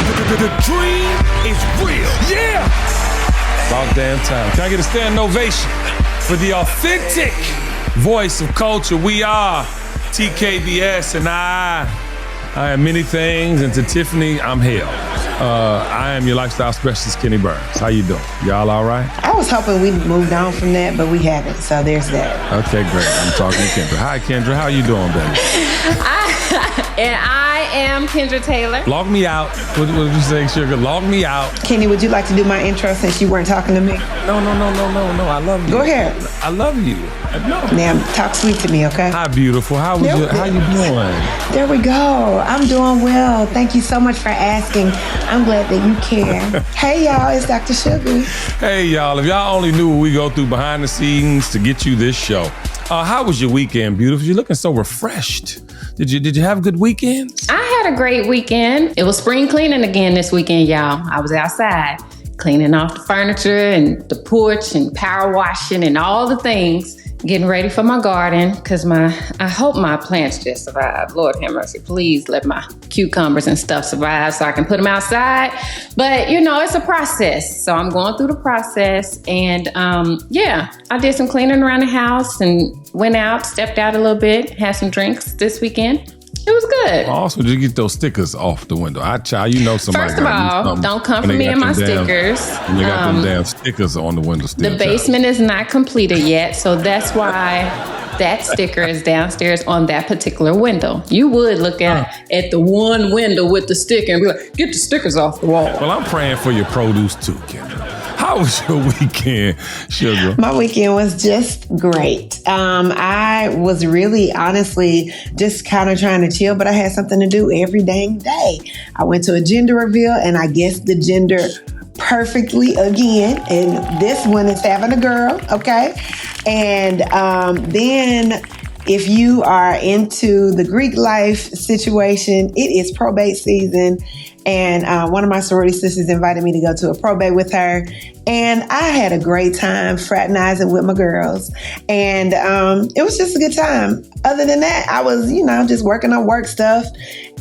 The dream is real. Yeah! About damn time. Can I get a standing ovation for the authentic voice of culture? We are Tkbs, and I am many things, and to Tiffany, I'm hell. I am your lifestyle specialist, Kenny Burns. How you doing? Y'all all right? I was hoping we'd moved on from that, but we haven't, so there's that. Okay, great. I'm talking to Kendra. Hi, Kendra. How you doing, baby? I am Kendra Taylor. Log me out. What did you say, Sugar? Log me out. Kenny, would you like to do my intro since you weren't talking to me? No. I love you. Go ahead. I love you. No. Now, talk sweet to me, okay? Hi, beautiful. How you doing? There we go. I'm doing well. Thank you so much for asking. I'm glad that you care. Hey, y'all. It's Dr. Sugar. Hey, y'all. If y'all only knew what we go through behind the scenes to get you this show. How was your weekend, beautiful? You're looking so refreshed. Did you have a good weekend? I had a great weekend. It was spring cleaning again this weekend, y'all. I was outside cleaning off the furniture and the porch and power washing and all the things, getting ready for my garden because I hope my plants just survive. Lord have mercy, please let my cucumbers and stuff survive so I can put them outside. But it's a process. So I'm going through the process, and I did some cleaning around the house and went out, stepped out a little bit, had some drinks this weekend. It was good. Also, did you get those stickers off the window? Somebody. First of all, don't come for me and my stickers. And they got them damn stickers on the window still. The basement is not completed yet, so that's why that sticker is downstairs on that particular window. You would look at the one window with the sticker and be like, get the stickers off the wall. Well, I'm praying for your produce too, Kendra. How was your weekend, Sugar? My weekend was just great. I was really, honestly, just kind of trying to chill, but I had something to do every dang day. I went to a gender reveal, and I guessed the gender perfectly again. And this one is having a girl, okay? And then if you are into the Greek life situation, it is probate season. And one of my sorority sisters invited me to go to a probate with her. And I had a great time fraternizing with my girls. And it was just a good time. Other than that, I was, just working on work stuff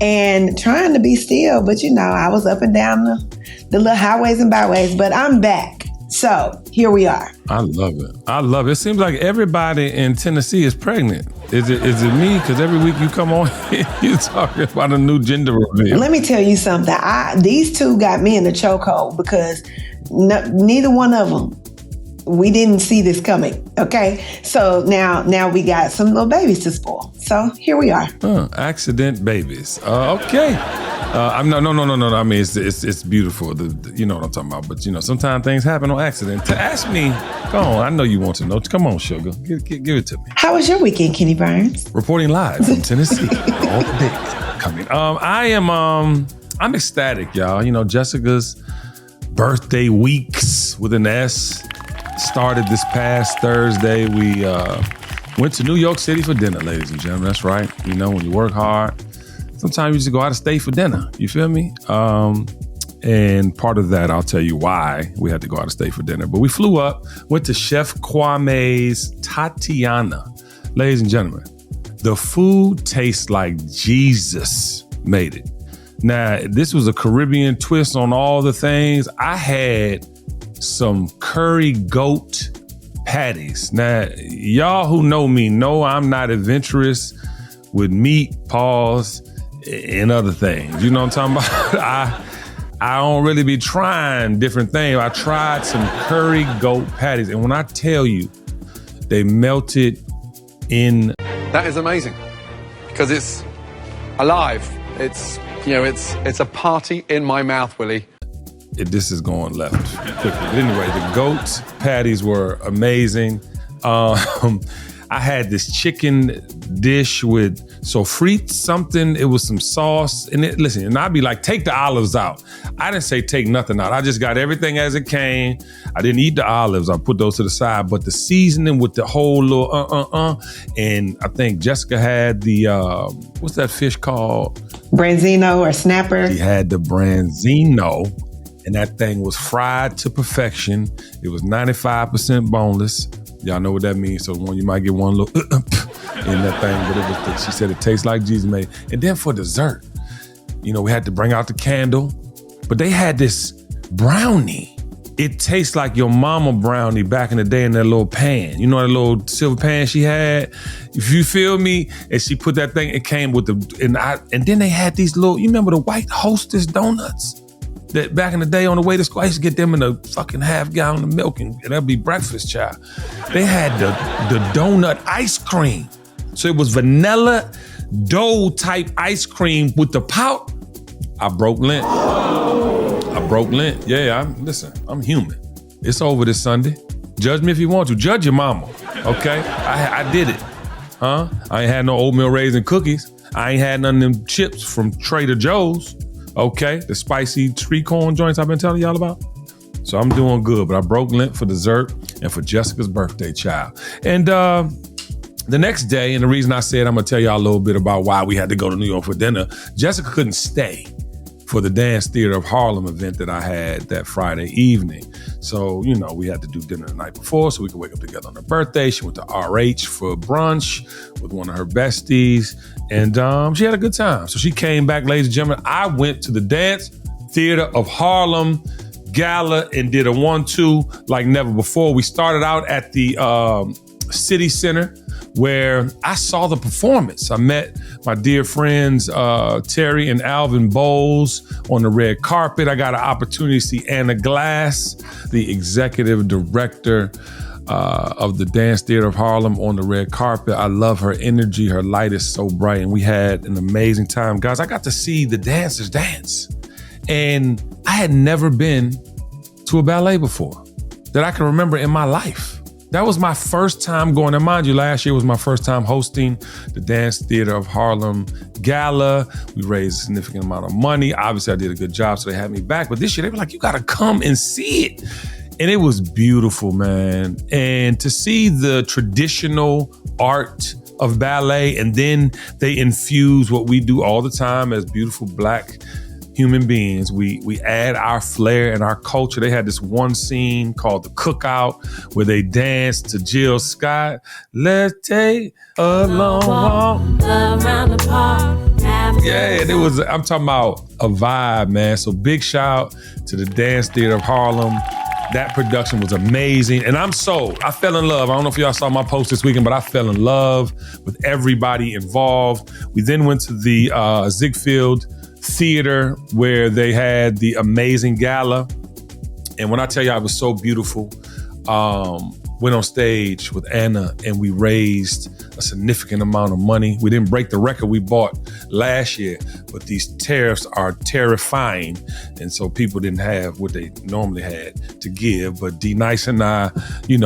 and trying to be still. But, I was up and down the little highways and byways. But I'm back. So here we are. I love it. It seems like everybody in Tennessee is pregnant. Is it me? Because every week you come on, you're talking about a new gender reveal. Let me tell you something. These two got me in the chokehold because neither one of them, we didn't see this coming. Okay, so now we got some little babies to spoil. So here we are. Accident babies. Okay. No. I mean, it's beautiful. You know what I'm talking about. But sometimes things happen on accident. To ask me, go on. I know you want to know. Come on, Sugar. Give it to me. How was your weekend, Kenny Burns? Reporting live from Tennessee. All the days coming. I'm ecstatic, y'all. Jessica's birthday weeks with an S started this past Thursday. We went to New York City for dinner, ladies and gentlemen. That's right. When you work hard, sometimes you just go out of state for dinner. You feel me? And part of that, I'll tell you why we had to go out of state for dinner. But we flew up, went to Chef Kwame's Tatiana. Ladies and gentlemen, the food tastes like Jesus made it. Now, this was a Caribbean twist on all the things. I had some curry goat patties. Now, y'all who know me know I'm not adventurous with meat, paws, and other things. You know what I'm talking about? I don't really be trying different things. I tried some curry goat patties, and when I tell you, they melted in. That is amazing, because it's alive. It's a party in my mouth, Willie. This is going left quickly. But anyway, the goat patties were amazing. I had this chicken dish with sofrite something. It was some sauce. And I'd be like, take the olives out. I didn't say take nothing out. I just got everything as it came. I didn't eat the olives. I put those to the side. But the seasoning with the whole little And I think Jessica had the, what's that fish called? Branzino or snapper. She had the branzino. And that thing was fried to perfection. It was 95% boneless. Y'all know what that means. So you might get one little in that thing, but she said it tastes like Jesus made. And then for dessert, we had to bring out the candle. But they had this brownie. It tastes like your mama brownie back in the day in that little pan. You know that little silver pan she had? If you feel me? And she put that thing, it came with and then they had these little, you remember the white Hostess donuts? That back in the day on the way to school, I used to get them in a fucking half gallon of milk and that'd be breakfast, child. They had the donut ice cream. So it was vanilla dough type ice cream with the pout. I broke Lent. Yeah, I'm human. It's over this Sunday. Judge me if you want to. Judge your mama, okay? I did it, huh? I ain't had no oatmeal raisin cookies. I ain't had none of them chips from Trader Joe's, okay? The spicy tree corn joints I've been telling y'all about. So I'm doing good, but I broke Lent for dessert and for Jessica's birthday, child. And the next day, and the reason I said I'm gonna tell y'all a little bit about why we had to go to New York for dinner, Jessica couldn't stay for the Dance Theater of Harlem event that I had that Friday evening. So, we had to do dinner the night before so we could wake up together on her birthday. She went to RH for brunch with one of her besties, and she had a good time. So she came back, ladies and gentlemen. I went to the Dance Theater of Harlem Gala and did a 1-2 like never before. We started out at the City Center, where I saw the performance. I met my dear friends, Terry and Alvin Bowles on the red carpet. I got an opportunity to see Anna Glass, the executive director of the Dance Theater of Harlem, on the red carpet. I love her energy. Her light is so bright, and we had an amazing time. Guys, I got to see the dancers dance. And I had never been to a ballet before that I can remember in my life. That was my first time going, and mind you, last year was my first time hosting the Dance Theater of Harlem Gala. We raised a significant amount of money. Obviously, I did a good job, so they had me back. But this year, they were like, you gotta come and see it. And it was beautiful, man. And to see the traditional art of ballet, and then they infuse what we do all the time as beautiful Black human beings. We add our flair and our culture. They had this one scene called The Cookout where they danced to Jill Scott. Let's take a long walk around the park. Yeah, and I'm talking about a vibe, man. So big shout out to the Dance Theater of Harlem. That production was amazing. And I'm sold. I fell in love. I don't know if y'all saw my post this weekend, but I fell in love with everybody involved. We then went to the Ziegfeld Theater where they had the amazing gala. And when I tell you it was so beautiful, went on stage with Anna and we raised a significant amount of money. We didn't break the record we bought last year, but these tariffs are terrifying. And so people didn't have what they normally had to give. But D Nice and I,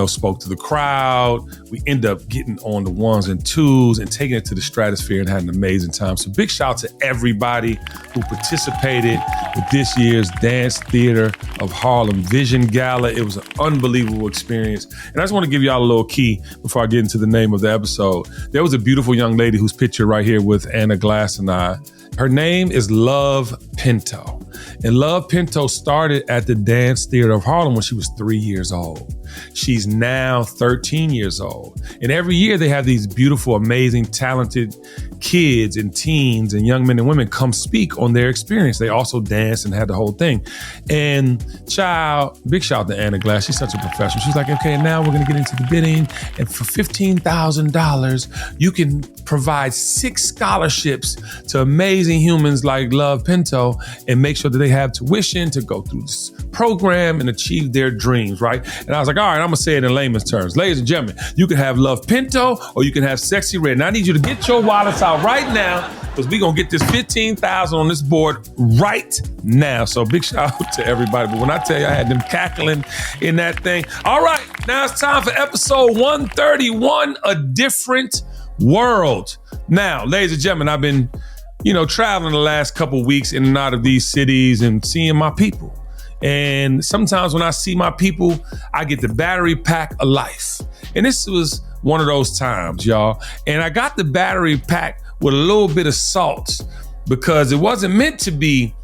spoke to the crowd. We end up getting on the 1s and 2s and taking it to the stratosphere and had an amazing time. So big shout out to everybody who participated with this year's Dance Theater of Harlem Vision Gala. It was an unbelievable experience. And I just want to give y'all a little key before I get into the name of the episode. There was a beautiful young lady who's pictured right here with Anna Glass and I. Her name is Love Pinto. And Love Pinto started at the Dance Theater of Harlem when she was 3 years old. She's now 13 years old. And every year they have these beautiful, amazing, talented kids and teens and young men and women come speak on their experience. They also dance and had the whole thing. And big shout out to Anna Glass. She's such a professional. She's like, okay, now we're going to get into the bidding. And for $15,000, you can provide 6 scholarships to amazing humans like Love Pinto and make sure that they have tuition to go through this program and achieve their dreams, right? And I was like, all right, I'm gonna say it in layman's terms. Ladies and gentlemen, you can have Love Pinto or you can have Sexy Red. And I need you to get your wallets out right now because we're gonna get this $15,000 on this board right now. So big shout out to everybody. But when I tell you I had them cackling in that thing. All right, now it's time for episode 131, A Different World. Now, ladies and gentlemen, I've been, traveling the last couple weeks in and out of these cities and seeing my people. And sometimes when I see my people, I get the battery pack of life. And this was one of those times, y'all. And I got the battery pack with a little bit of salt because it wasn't meant to be,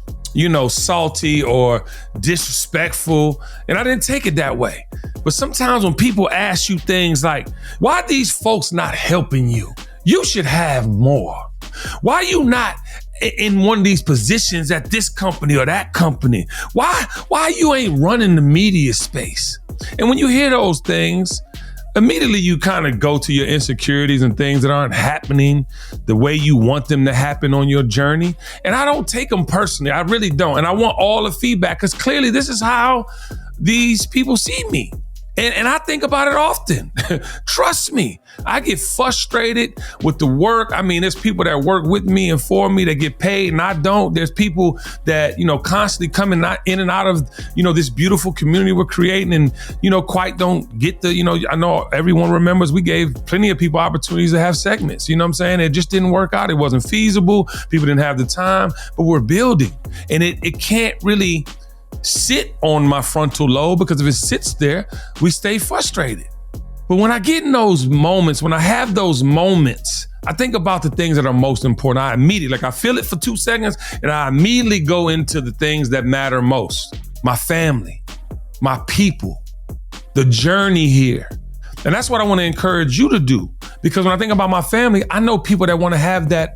salty or disrespectful. And I didn't take it that way. But sometimes when people ask you things like, why are these folks not helping you? You should have more. Why are you not in one of these positions at this company or that company? Why you ain't running the media space? And when you hear those things, immediately you kind of go to your insecurities and things that aren't happening the way you want them to happen on your journey. And I don't take them personally. I really don't. And I want all the feedback because clearly this is how these people see me. And I think about it often. Trust me, I get frustrated with the work. I mean, there's people that work with me and for me that get paid and I don't. There's people that, constantly coming in and out of, this beautiful community we're creating and, quite don't get the, I know everyone remembers we gave plenty of people opportunities to have segments. You know what I'm saying? It just didn't work out. It wasn't feasible. People didn't have the time, but we're building. And it can't really sit on my frontal lobe because if it sits there, we stay frustrated. But when I get in those moments, when I have those moments, I think about the things that are most important. I feel it for 2 seconds and I immediately go into the things that matter most. My family, my people, the journey here. And that's what I want to encourage you to do. Because when I think about my family, I know people that want to have that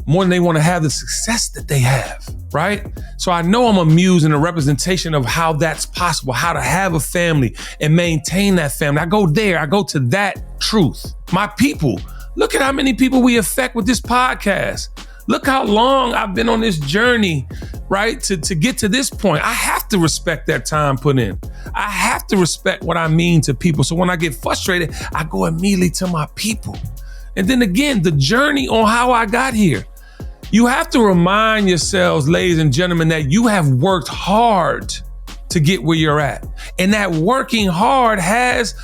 more than they want to have the success that they have, right? So I know I'm a muse and a representation of how that's possible, how to have a family and maintain that family. I go to that truth. My people, look at how many people we affect with this podcast. Look how long I've been on this journey, right? To get to this point. I have to respect that time put in. I have to respect what I mean to people. So when I get frustrated, I go immediately to my people. And then again, the journey on how I got here. You have to remind yourselves, ladies and gentlemen, that you have worked hard to get where you're at. And that working hard has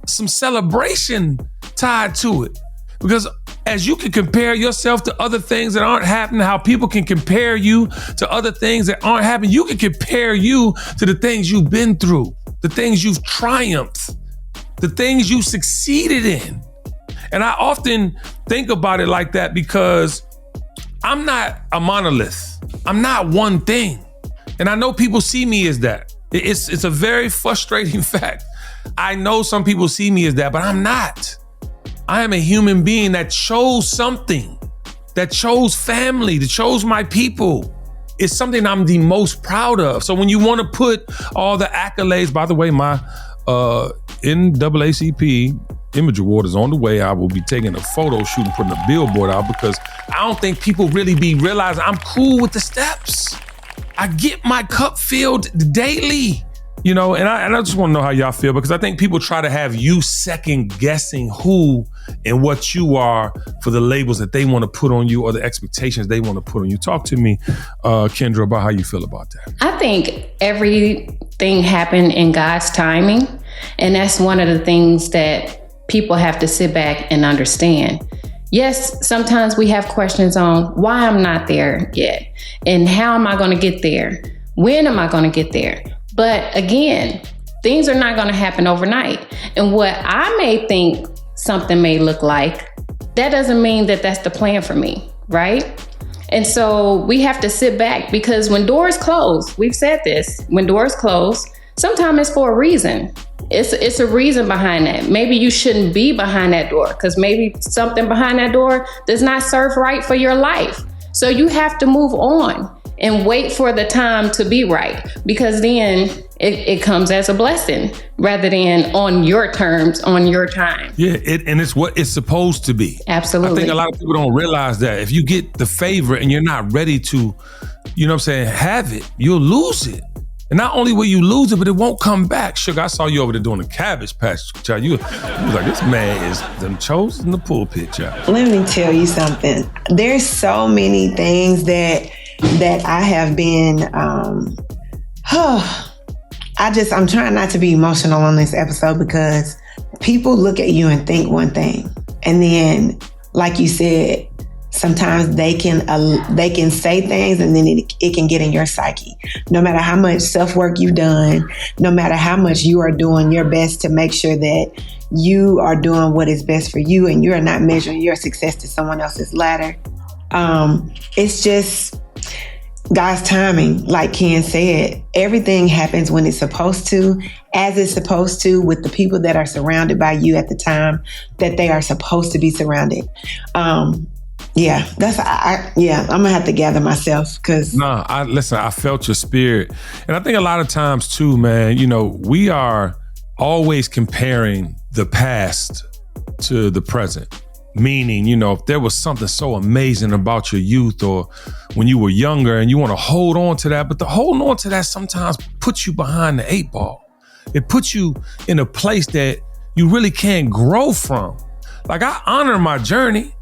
some celebration tied to it. Because as you can compare yourself to other things that aren't happening, how people can compare you to other things that aren't happening, you can compare you to the things you've been through, the things you've triumphed, the things you succeeded in. And I often think about it like that because I'm not a monolith. I'm not one thing. And I know people see me as that. It's a very frustrating fact. I know some people see me as that, but I'm not. I am a human being that chose something, that chose family, that chose my people. It's something I'm the most proud of. So when you want to put all the accolades, by the way, my NAACP Image Award is on the way. I will be taking a photo shoot and putting a billboard out because I don't think people really be realizing I'm cool with the steps. I get my cup filled daily, and I just want to know how y'all feel because I think people try to have you second guessing who and what you are for the labels that they want to put on you or the expectations they want to put on you. Talk to me, Kendra, about how you feel about that. I think everything happened in God's timing. And that's one of the things that people have to sit back and understand. Yes, sometimes we have questions on why I'm not there yet and how am I going to get there? When am I going to get there? But again, things are not going to happen overnight. And what I may think something may look like, that doesn't mean that that's the plan for me, right? And so we have to sit back because when doors close, we've said this, when doors close, sometimes it's for a reason. It's a reason behind that. Maybe you shouldn't be behind that door because maybe something behind that door does not serve right for your life. So you have to move on and wait for the time to be right because then it comes as a blessing rather than on your terms, on your time. Yeah, and it's what it's supposed to be. Absolutely. I think a lot of people don't realize that if you get the favor and you're not ready to, have it, you'll lose it. And not only will you lose it, but it won't come back. Sugar, I saw you over there doing a cabbage patch, child. You was like, this man is them chosen the pulpit, child. Let me tell you something. There's so many things that I have been, I'm trying not to be emotional on this episode because people look at you and think one thing. And then, like you said, sometimes they can say things and then it can get in your psyche. No matter how much self-work you've done, no matter how much you are doing your best to make sure that you are doing what is best for you and you are not measuring your success to someone else's ladder. It's just God's timing. Like Ken said, everything happens when it's supposed to, as it's supposed to, with the people that are surrounded by you at the time that they are supposed to be surrounded. Yeah, I'm gonna have to gather myself because No, I felt your spirit. And I think a lot of times too, man, you know, we are always comparing the past to the present. Meaning, you know, if there was something so amazing about your youth or when you were younger and you want to hold on to that, but the holding on to that sometimes puts you behind the 8 ball. It puts you in a place that you really can't grow from. Like, I honor my journey.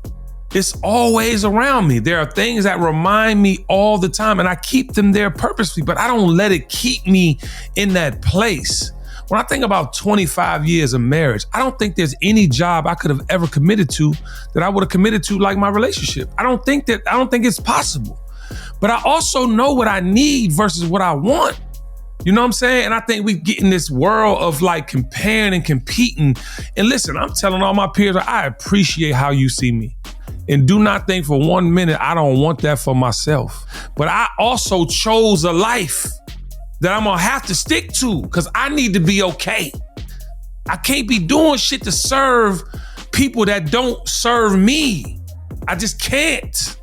It's always around me. There are things that remind me all the time, and I keep them there purposely, but I don't let it keep me in that place. When I think about 25 years of marriage, I don't think there's any job I could have ever committed to that I would have committed to like my relationship. I don't think it's possible. But I also know what I need versus what I want. You know what I'm saying? And I think we get in this world of like comparing and competing. And listen, I'm telling all my peers, I appreciate how you see me. And do not think for 1 minute I don't want that for myself. But I also chose a life that I'm gonna have to stick to because I need to be okay. I can't be doing shit to serve people that don't serve me. I just can't.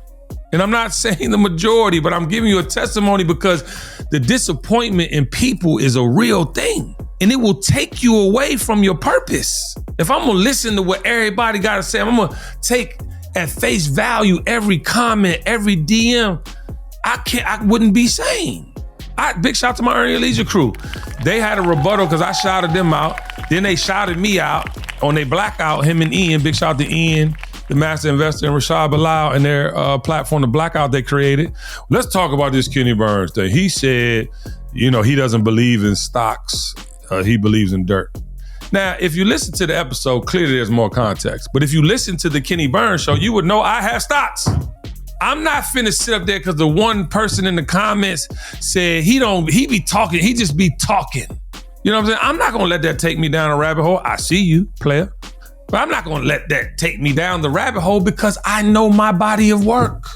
And I'm not saying the majority, but I'm giving you a testimony because the disappointment in people is a real thing. And it will take you away from your purpose. If I'm gonna listen to what everybody gotta say, I'm gonna take at face value every comment, every DM, I wouldn't be sane. Big shout out to my Earning Your Leisure crew. They had a rebuttal because I shouted them out. Then they shouted me out on their blackout, him and Ian. Big shout out to Ian, the master investor, and Rashad Bilal and their platform, the blackout they created. Let's talk about this Kenny Burns thing. He said, you know, he doesn't believe in stocks. He believes in dirt. Now, if you listen to the episode, clearly there's more context. But if you listen to the Kenny Burns show, you would know I have stocks. I'm not finna sit up there because the one person in the comments said he be talking, he just be talking. You know what I'm saying? I'm not gonna let that take me down a rabbit hole. I see you, player. But I'm not gonna let that take me down the rabbit hole because I know my body of work.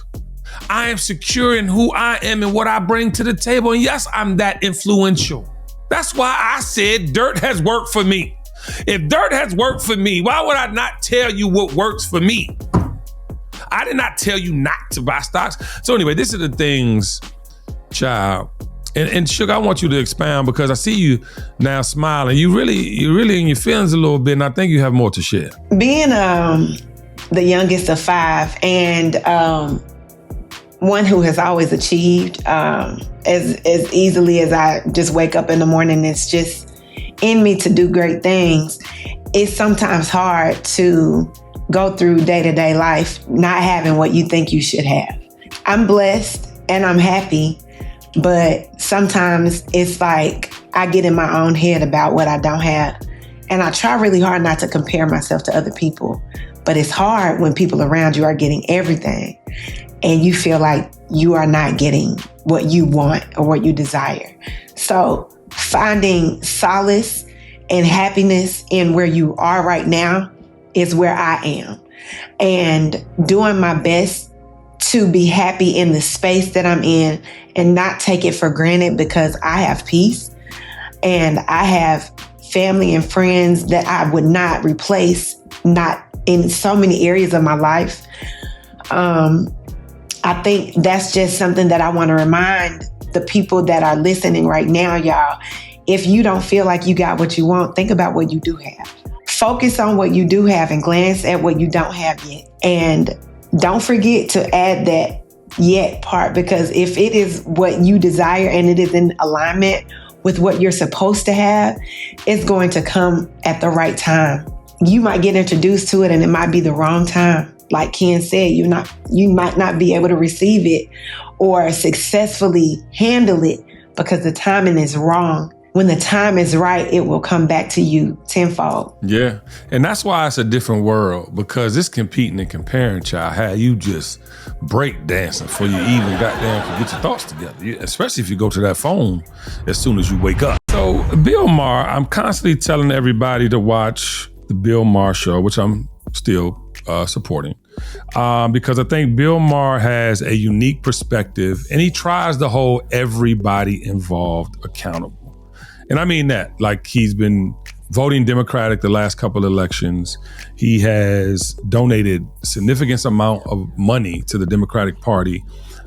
I am secure in who I am and what I bring to the table. And yes, I'm that influential. That's why I said dirt has worked for me. If dirt has worked for me, why would I not tell you what works for me? I did not tell you not to buy stocks. So anyway, these are the things, child. And Sugar, I want you to expound because I see you now smiling. You really in your feelings a little bit, and I think you have more to share. Being the youngest of 5 and one who has always achieved as easily as I just wake up in the morning, it's just in me to do great things. It's sometimes hard to go through day-to-day life not having what you think you should have. I'm blessed and I'm happy, but sometimes it's like I get in my own head about what I don't have. And I try really hard not to compare myself to other people, but it's hard when people around you are getting everything and you feel like you are not getting what you want or what you desire. So finding solace and happiness in where you are right now is where I am, and doing my best to be happy in the space that I'm in and not take it for granted because I have peace and I have family and friends that I would not replace, not in so many areas of my life. I think that's just something that I want to remind the people that are listening right now, y'all. If you don't feel like you got what you want, think about what you do have. Focus on what you do have and glance at what you don't have yet. And don't forget to add that yet part, because if it is what you desire and it is in alignment with what you're supposed to have, it's going to come at the right time. You might get introduced to it and it might be the wrong time. Like Ken said, you might not be able to receive it or successfully handle it because the timing is wrong. When the time is right, it will come back to you tenfold. Yeah. And that's why it's a different world, because it's competing and comparing, child. How you just break dancing before you even got there and get your thoughts together, especially if you go to that phone as soon as you wake up. So Bill Maher, I'm constantly telling everybody to watch the Bill Maher show, which I'm still supporting, because I think Bill Maher has a unique perspective and he tries to hold everybody involved accountable. And I mean that, like he's been voting Democratic the last couple of elections. He has donated significant amount of money to the Democratic Party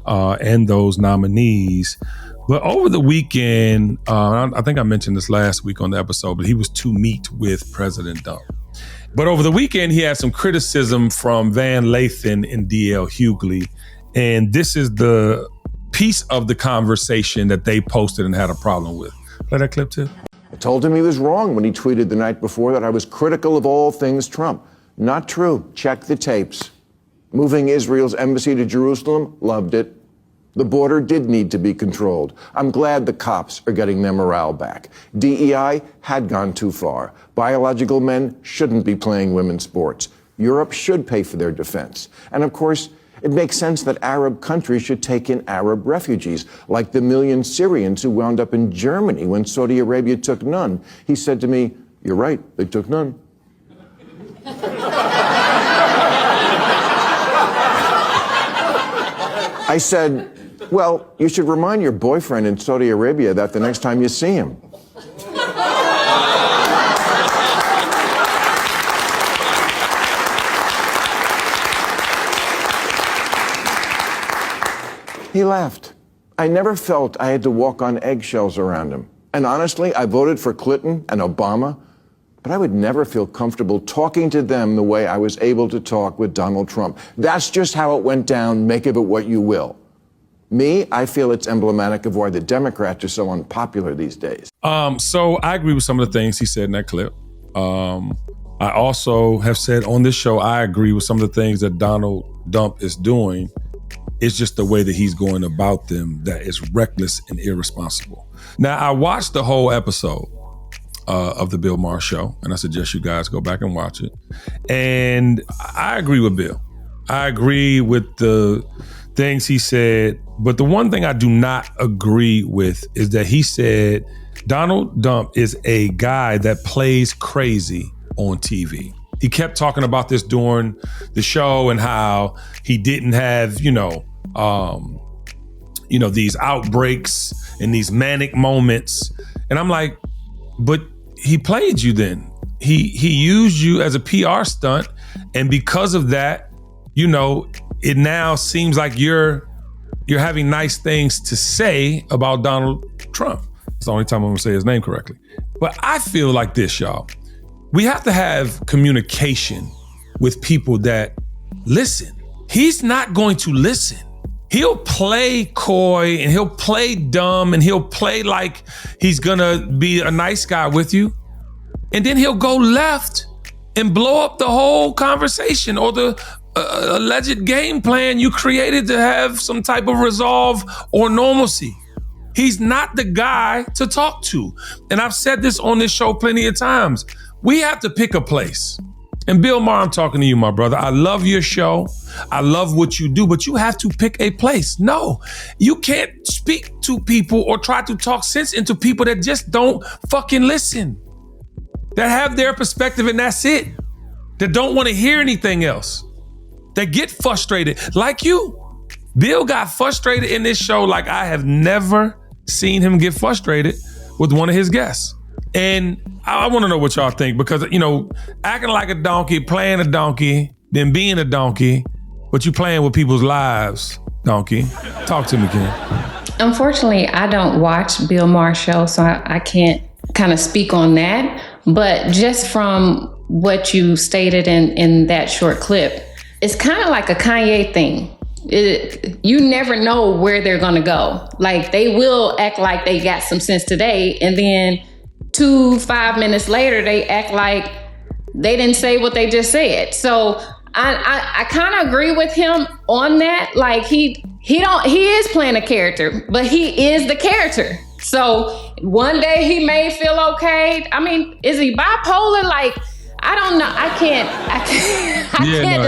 and those nominees. But over the weekend, I think I mentioned this last week on the episode, but he was to meet with President Trump. But over the weekend, he had some criticism from Van Lathan and D.L. Hughley. And this is the piece of the conversation that they posted and had a problem with. Play that clip too. I told him he was wrong when he tweeted the night before that I was critical of all things Trump. Not true. Check the tapes. Moving Israel's embassy to Jerusalem, loved it. The border did need to be controlled. I'm glad the cops are getting their morale back. DEI had gone too far. Biological men shouldn't be playing women's sports. Europe should pay for their defense. And of course, it makes sense that Arab countries should take in Arab refugees, like the million Syrians who wound up in Germany when Saudi Arabia took none. He said to me, "You're right, they took none." I said, "Well, you should remind your boyfriend in Saudi Arabia that the next time you see him." He laughed. I never felt I had to walk on eggshells around him. And honestly, I voted for Clinton and Obama, but I would never feel comfortable talking to them the way I was able to talk with Donald Trump. That's just how it went down. Make of it what you will. Me, I feel it's emblematic of why the Democrats are so unpopular these days. So I agree with some of the things he said in that clip. I also have said on this show, I agree with some of the things that Donald Trump is doing. It's just the way that he's going about them that is reckless and irresponsible. Now, I watched the whole episode of the Bill Maher show, and I suggest you guys go back and watch it. And I agree with Bill. I agree with the things he said, but the one thing I do not agree with is that he said Donald Trump is a guy that plays crazy on TV. He kept talking about this during the show and how he didn't have, these outbreaks and these manic moments. And I'm like, but he played you then. He used you as a PR stunt. And because of that, it now seems like you're having nice things to say about Donald Trump. It's the only time I'm gonna say his name correctly. But I feel like this, y'all. We have to have communication with people that listen. He's not going to listen. He'll play coy and he'll play dumb and he'll play like he's gonna be a nice guy with you. And then he'll go left and blow up the whole conversation or the alleged game plan you created to have some type of resolve or normalcy. He's not the guy to talk to. And I've said this on this show plenty of times. We have to pick a place. And Bill Maher, I'm talking to you, my brother. I love your show. I love what you do, but you have to pick a place. No, you can't speak to people or try to talk sense into people that just don't fucking listen. That have their perspective and that's it. That don't want to hear anything else. That get frustrated like you. Bill got frustrated in this show like I have never seen him get frustrated with one of his guests. And I want to know what y'all think because, acting like a donkey, playing a donkey, then being a donkey, but you playing with people's lives, donkey. Talk to me, Ken. Unfortunately, I don't watch Bill Maher's show, so I can't kind of speak on that. But just from what you stated in that short clip, it's kind of like a Kanye thing. You never know where they're going to go. Like they will act like they got some sense today and then 5 minutes later, they act like they didn't say what they just said. So I kind of agree with him on that. Like he is playing a character, but he is the character. So one day he may feel okay. I mean, is he bipolar? Like, I don't know. I can't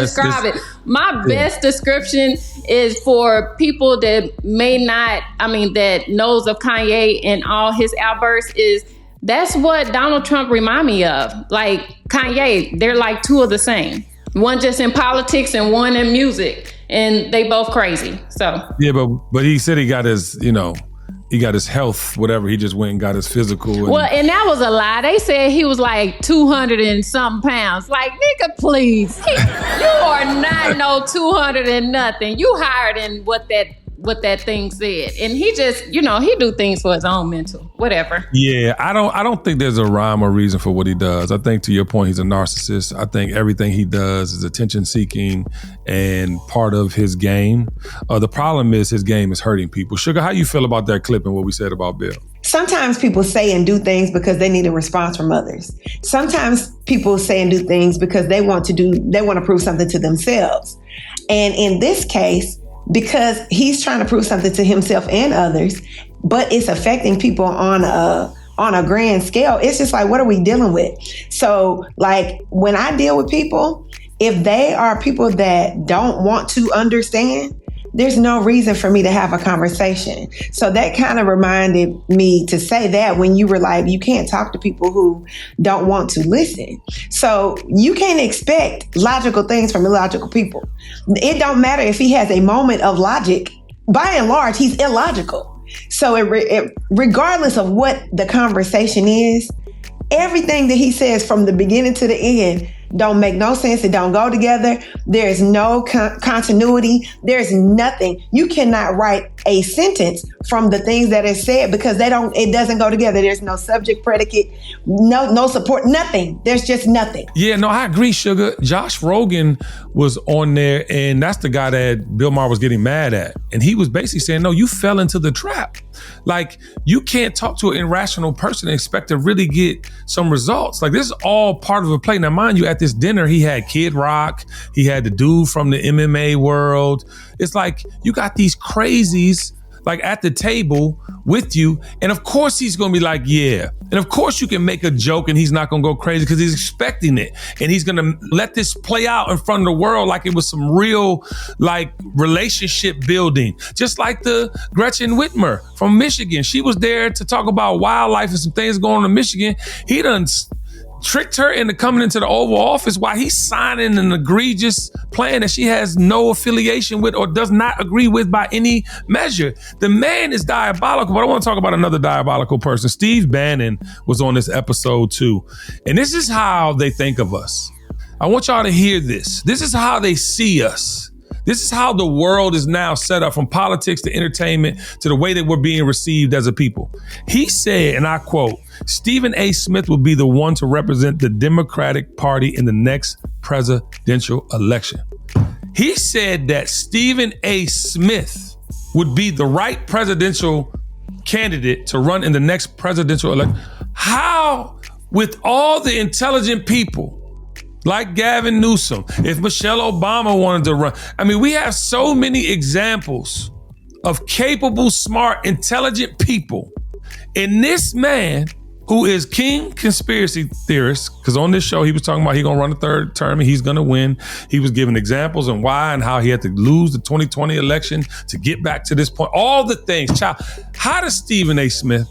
describe it. My best description is for people that that knows of Kanye and all his outbursts is that's what Donald Trump remind me of. Like Kanye, they're like two of the same. One just in politics and one in music. And they both crazy. So yeah, but he said he got his, he got his health, whatever. He just went and got his physical. And that was a lie. They said he was like 200 and something pounds. Like, nigga, please. You are not no 200 and nothing. You higher than what that thing said. And he just, he do things for his own mental, whatever. Yeah, I don't think there's a rhyme or reason for what he does. I think, to your point, he's a narcissist. I think everything he does is attention seeking and part of his game. The problem is his game is hurting people. Sugar, how you feel about that clip and what we said about Bill? Sometimes people say and do things because they need a response from others. Sometimes people say and do things because they want to prove something to themselves. And in this case, because he's trying to prove something to himself and others, but it's affecting people on a grand scale. It's just like, what are we dealing with? So like when I deal with people, if they are people that don't want to understand, there's no reason for me to have a conversation. So that kind of reminded me to say that when you were like, you can't talk to people who don't want to listen. So you can't expect logical things from illogical people. It don't matter if he has a moment of logic. By and large, he's illogical. So regardless of what the conversation is, everything that he says from the beginning to the end don't make no sense. It don't go together. There's no continuity. There's nothing. You cannot write a sentence from the things that are said because it doesn't go together. There's no subject, predicate, no support, nothing. There's just nothing. Yeah, no, I agree, Sugar. Josh Rogan was on there, and that's the guy that Bill Maher was getting mad at. And he was basically saying, no, you fell into the trap. Like, you can't talk to an irrational person and expect to really get some results. Like, this is all part of a play. Now, mind you, at this dinner, he had Kid Rock. He had the dude from the MMA world. It's like, you got these crazies like at the table with you. And of course he's going to be like, yeah. And of course you can make a joke and he's not going to go crazy because he's expecting it. And he's going to let this play out in front of the world like it was some real like relationship building. Just like the Gretchen Whitmer from Michigan. She was there to talk about wildlife and some things going on in Michigan. He done tricked her into coming into the Oval Office while he's signing an egregious plan that she has no affiliation with or does not agree with by any measure. The man is diabolical, but I want to talk about another diabolical person. Steve Bannon was on this episode too. And this is how they think of us. I want y'all to hear this. This is how they see us. This is how the world is now set up, from politics to entertainment to the way that we're being received as a people. He said, and I quote, Stephen A. Smith will be the one to represent the Democratic Party in the next presidential election. He said that Stephen A. Smith would be the right presidential candidate to run in the next presidential election. How, with all the intelligent people, like Gavin Newsom, if Michelle Obama wanted to run. I mean, we have so many examples of capable, smart, intelligent people. And this man, who is king conspiracy theorist, because on this show, he was talking about he gonna run a third term and he's gonna win. He was giving examples on why and how he had to lose the 2020 election to get back to this point. All the things. Child, how does Stephen A. Smith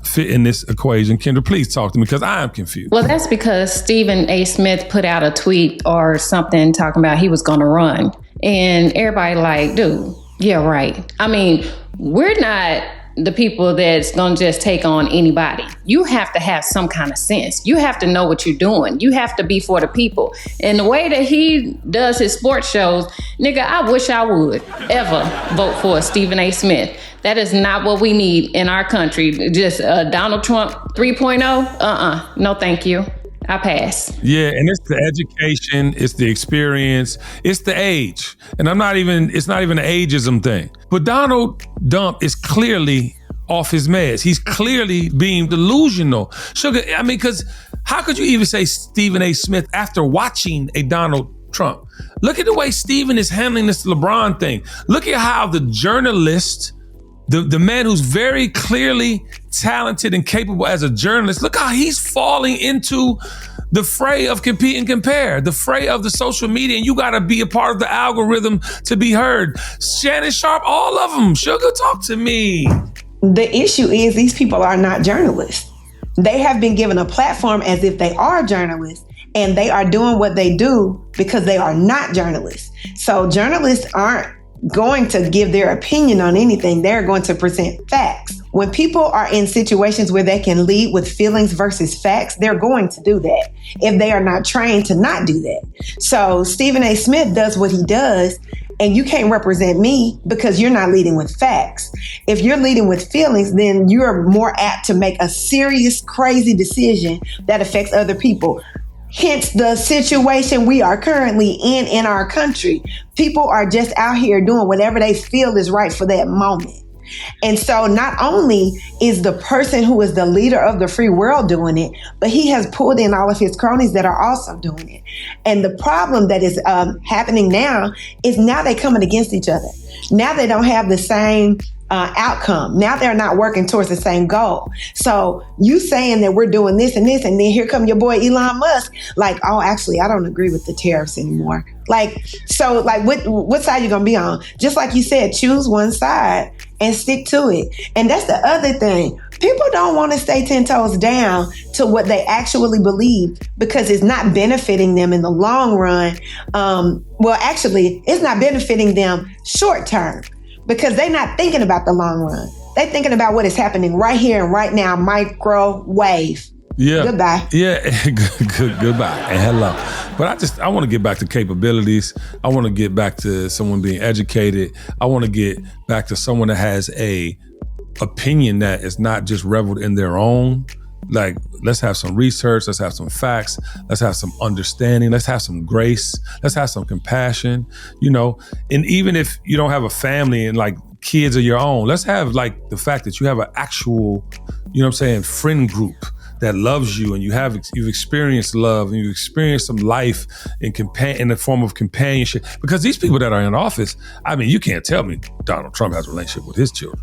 fit in this equation? Kendra, please talk to me because I am confused. Well, that's because Stephen A. Smith put out a tweet or something talking about he was going to run. And everybody like, dude, yeah, right. I mean, we're not the people that's going to just take on anybody. You have to have some kind of sense. You have to know what you're doing. You have to be for the people. And the way that he does his sports shows, nigga, I wish I would ever vote for Stephen A. Smith. That is not what we need in our country. Just Donald Trump 3.0? No, thank you. I pass. Yeah, and it's the education, it's the experience, it's the age. And it's not even an ageism thing. But Donald Dump is clearly off his meds. He's clearly being delusional. Sugar, I mean, because how could you even say Stephen A. Smith after watching a Donald Trump? Look at the way Stephen is handling this LeBron thing. Look at how the journalist, the man who's very clearly talented and capable as a journalist, look how he's falling into the fray of compete and compare, the fray of the social media, and you got to be a part of the algorithm to be heard. Shannon Sharp, all of them. Sugar, talk to me. The issue is these people are not journalists. They have been given a platform as if they are journalists, and they are doing what they do because they are not journalists. So journalists aren't going to give their opinion on anything. They're going to present facts. When people are in situations where they can lead with feelings versus facts, they're going to do that if they are not trained to not do that. So Stephen A. Smith does what he does, and you can't represent me because you're not leading with facts. If you're leading with feelings, then you're more apt to make a serious, crazy decision that affects other people. Hence the situation we are currently in our country. People are just out here doing whatever they feel is right for that moment. And so not only is the person who is the leader of the free world doing it, but he has pulled in all of his cronies that are also doing it. And the problem that is happening now is now they're coming against each other. Now they don't have the same outcome. Now they're not working towards the same goal. So you saying that we're doing this and this, and then here come your boy Elon Musk, like, oh, actually, I don't agree with the tariffs anymore. Like, so like what side you gonna be on? Just like you said, choose one side and stick to it. And that's the other thing. People don't want to stay 10 toes down to what they actually believe because it's not benefiting them in the long run. Well, actually, it's not benefiting them short term because they're not thinking about the long run. They're thinking about what is happening right here and right now, microwave. Yeah. Goodbye. Yeah. Goodbye and hello. But I want to get back to capabilities. I want to get back to someone being educated. I want to get back to someone that has a opinion that is not just reveled in their own. Like, let's have some research. Let's have some facts. Let's have some understanding. Let's have some grace. Let's have some compassion, you know. And even if you don't have a family and like kids of your own, let's have like the fact that you have an actual, you know what I'm saying, friend group that loves you and you've experienced love and you've experienced some life in the form of companionship. Because these people that are in office, I mean, you can't tell me Donald Trump has a relationship with his children.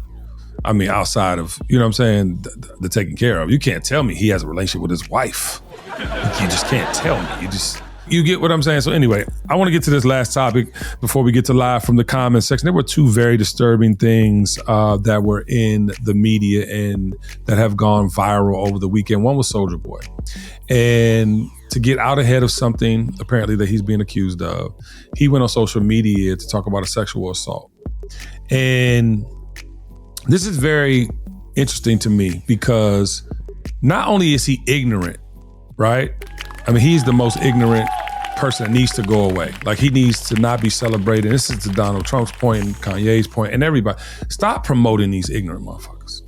I mean, outside of, you know what I'm saying, the taking care of. You can't tell me he has a relationship with his wife. You just can't tell me. You get what I'm saying? So anyway, I want to get to this last topic before we get to live from the comment section. There were two very disturbing things that were in the media and that have gone viral over the weekend. One was Soulja Boy. And to get out ahead of something, apparently, that he's being accused of, he went on social media to talk about a sexual assault. And this is very interesting to me because not only is he ignorant, right? I mean, he's the most ignorant person that needs to go away. Like, he needs to not be celebrated. This is to Donald Trump's point and Kanye's point and everybody. Stop promoting these ignorant motherfuckers.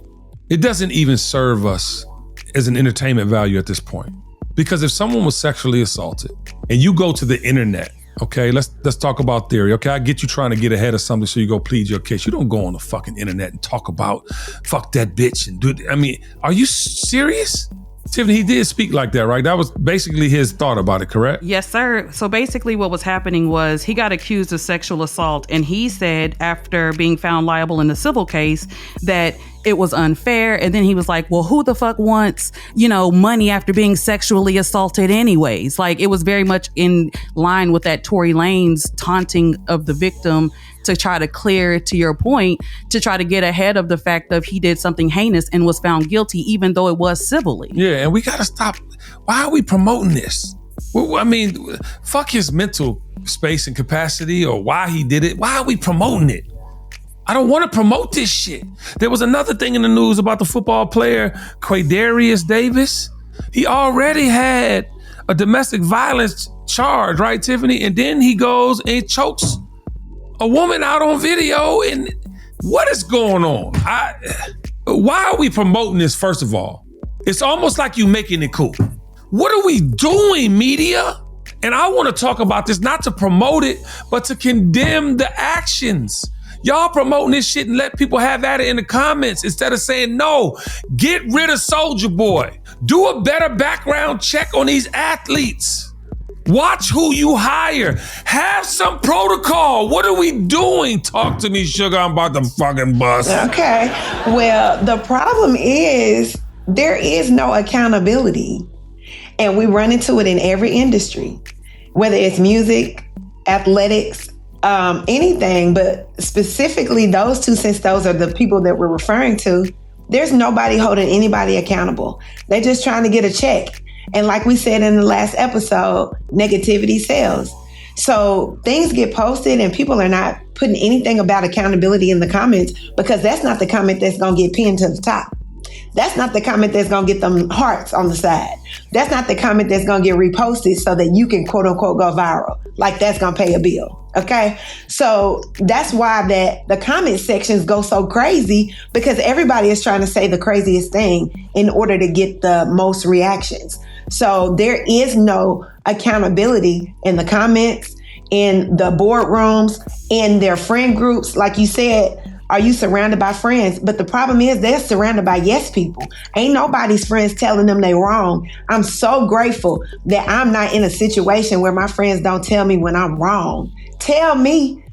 It doesn't even serve us as an entertainment value at this point. Because if someone was sexually assaulted and you go to the internet, okay, let's talk about theory, okay? I get you trying to get ahead of something so you go plead your case. You don't go on the fucking internet and talk about fuck that bitch and do it. I mean, are you serious? Tiffany, he did speak like that, right? That was basically his thought about it, correct? Yes, sir. So basically what was happening was he got accused of sexual assault, and he said after being found liable in the civil case that it was unfair. And then he was like, well, who the fuck wants, money after being sexually assaulted anyways? Like, it was very much in line with that Tory Lanez taunting of the victim to try to clear, to your point, to try to get ahead of the fact that he did something heinous and was found guilty, even though it was civilly. Yeah, and we got to stop. Why are we promoting this? Well, I mean, fuck his mental space and capacity or why he did it. Why are we promoting it? I don't want to promote this shit. There was another thing in the news about the football player, Quadarius Davis. He already had a domestic violence charge, right, Tiffany? And then he goes and chokes a woman out on video. And what is going on? Why are we promoting this, first of all? It's almost like you making it cool. What are we doing, media? And I want to talk about this, not to promote it, but to condemn the actions. Y'all promoting this shit and let people have at it in the comments instead of saying, no, get rid of Soulja Boy. Do a better background check on these athletes. Watch who you hire. Have some protocol. What are we doing? Talk to me, sugar. I'm about to fucking bust. Okay. Well, the problem is there is no accountability. And we run into it in every industry, whether it's music, athletics, anything, but specifically those two, since those are the people that we're referring to, there's nobody holding anybody accountable. They're just trying to get a check. And like we said in the last episode, negativity sells. So things get posted and people are not putting anything about accountability in the comments, because that's not the comment that's going to get pinned to the top. That's not the comment that's going to get them hearts on the side. That's not the comment that's going to get reposted so that you can quote unquote go viral. Like that's going to pay a bill. Okay. So that's why the comment sections go so crazy, because everybody is trying to say the craziest thing in order to get the most reactions. So there is no accountability in the comments, in the boardrooms, in their friend groups. Like you said, are you surrounded by friends? But the problem is they're surrounded by yes people. Ain't nobody's friends telling them they wrong. I'm so grateful that I'm not in a situation where my friends don't tell me when I'm wrong. Tell me,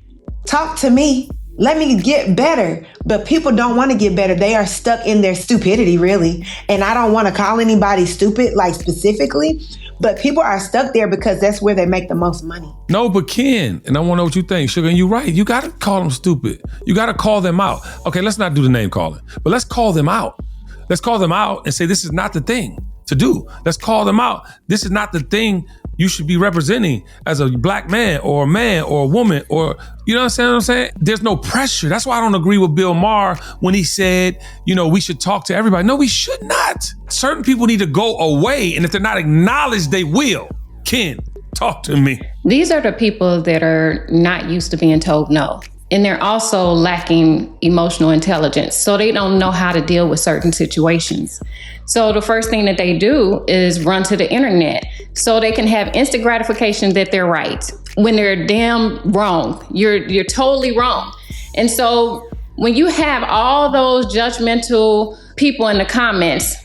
talk to me, let me get better. But people don't want to get better. They are stuck in their stupidity, really. And I don't want to call anybody stupid, like specifically, but people are stuck there because that's where they make the most money. No, but Ken, and I want to know what you think, Sugar, and you're right. You got to call them stupid. You got to call them out. Okay, let's not do the name calling, but let's call them out. Let's call them out and say, this is not the thing to do. Let's call them out. This is not the thing you should be representing as a black man or a woman, or, you know what I'm saying? There's no pressure. That's why I don't agree with Bill Maher when he said, we should talk to everybody. No, we should not. Certain people need to go away, and if they're not acknowledged, they will. Ken, talk to me. These are the people that are not used to being told no. And they're also lacking emotional intelligence. So they don't know how to deal with certain situations. So the first thing that they do is run to the internet so they can have instant gratification that they're right when they're damn wrong. You're totally wrong. And so when you have all those judgmental people in the comments,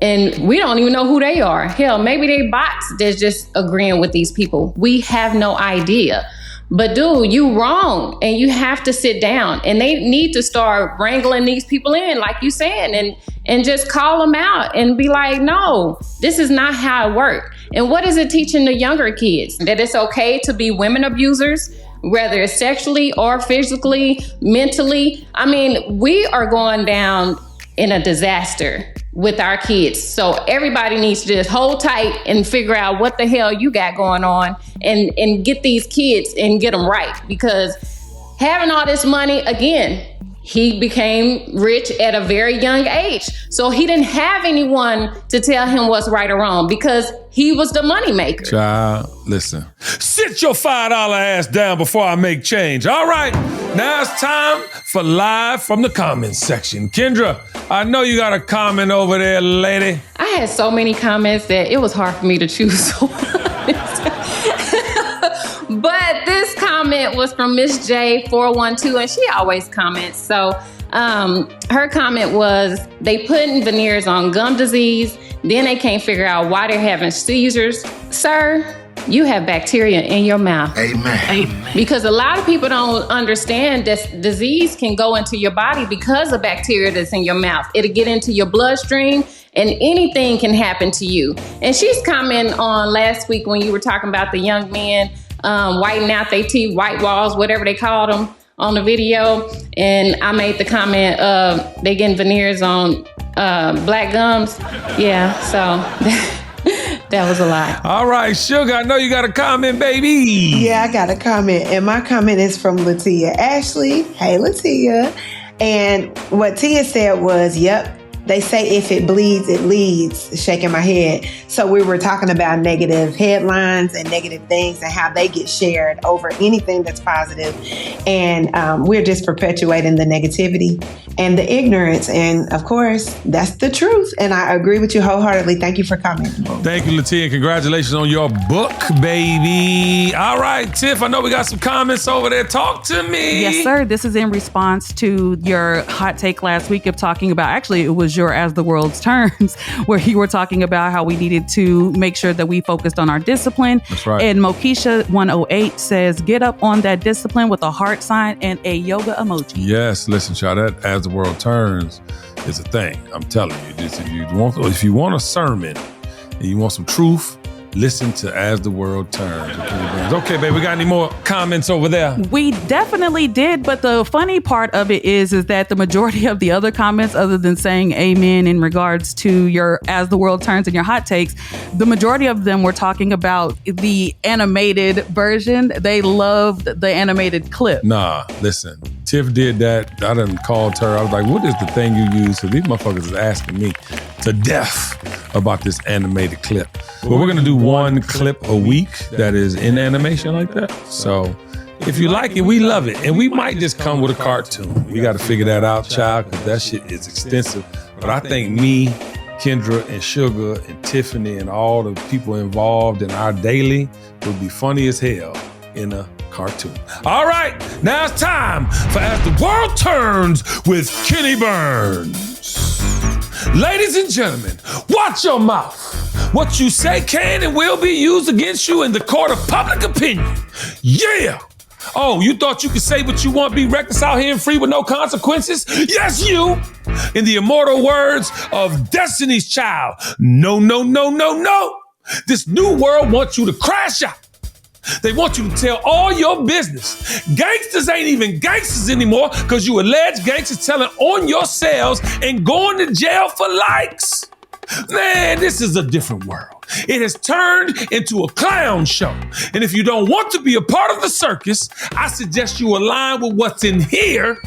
and we don't even know who they are. Hell, maybe they bots that's just agreeing with these people. We have no idea. But dude, you wrong, and you have to sit down, and they need to start wrangling these people in, like you saying, and just call them out and be like, no, this is not how it works. And what is it teaching the younger kids? That it's okay to be women abusers, whether it's sexually or physically, mentally. I mean, we are going down in a disaster with our kids. So everybody needs to just hold tight and figure out what the hell you got going on and get these kids and get them right. Because having all this money, again, he became rich at a very young age. So he didn't have anyone to tell him what's right or wrong because he was the moneymaker. Child, listen. Sit your $5 ass down before I make change. All right, now it's time for Live from the Comments section. Kendra, I know you got a comment over there, lady. I had so many comments that it was hard for me to choose one. But this comment was from Miss J412, and she always comments. So her comment was, they putting veneers on gum disease, then they can't figure out why they're having seizures. Sir, you have bacteria in your mouth. Amen. Because a lot of people don't understand that disease can go into your body because of bacteria that's in your mouth. It'll get into your bloodstream, and anything can happen to you. And she's commenting on last week when you were talking about the young men whitening out their teeth, white walls, whatever they called them on the video. And I made the comment of they getting veneers on black gums. Yeah, so that was a lot. All right, Sugar, I know you got a comment, baby. Yeah, I got a comment. And my comment is from Latia Ashley. Hey, Latia. And what Tia said was, yep, they say if it bleeds, it leads, shaking my head. So we were talking about negative headlines and negative things and how they get shared over anything that's positive. And we're just perpetuating the negativity and the ignorance. And of course, that's the truth. And I agree with you wholeheartedly. Thank you for commenting. Thank you, Latia, and congratulations on your book, baby. All right, Tiff, I know we got some comments over there. Talk to me. Yes, sir. This is in response to your hot take last week of talking about, actually, it was your As the World Turns, where you were talking about how we needed to make sure that we focused on our discipline. That's right. And Mokisha 108 says, get up on that discipline with a heart sign and a yoga emoji. Yes, listen, child, that As the World Turns is a thing. I'm telling you, if you want a sermon and you want some truth Listen to As the World Turns. Okay, babe, we got any more comments over there? We definitely did, but the funny part of it is that the majority of the other comments, other than saying amen in regards to your As the World Turns and your hot takes, the majority of them were talking about the animated version. They loved the animated clip. Nah, listen. Tiff did that. I done called her. I was like, what is the thing you use? Because these motherfuckers is asking me to death about this animated clip. But we're going to do one clip a week that is in animation like that. So if you like it, we love it. And we might just come with a cartoon. We got to figure that out, child, because that shit is extensive. But I think me, Kendra, and Sugar, and Tiffany, and all the people involved in our daily would be funny as hell in a cartoon. All right, now it's time for As the World Turns with Kenny Burns. Ladies and gentlemen, watch your mouth. What you say can and will be used against you in the court of public opinion. Yeah. Oh, you thought you could say what you want, be reckless out here and free with no consequences? Yes, you. In the immortal words of Destiny's Child, no, no, no, no, no. This new world wants you to crash out. They want you to tell all your business. Gangsters ain't even gangsters anymore because you alleged gangsters telling on yourselves and going to jail for likes. Man, this is a different world. It has turned into a clown show. And if you don't want to be a part of the circus, I suggest you align with what's in here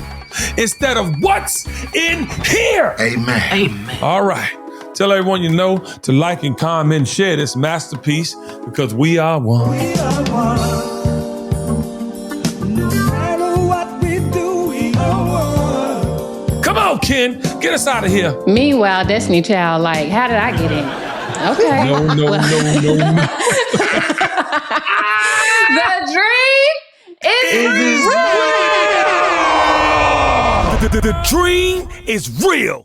instead of what's in here. Amen. Amen. All right. Tell everyone you know to like and comment and share this masterpiece because we are one. We are one. No matter what we do, we are one. Come on, Ken. Get us out of here. Meanwhile, Destiny Child, like, how did I get in? Okay. No. The dream is real. The dream is real.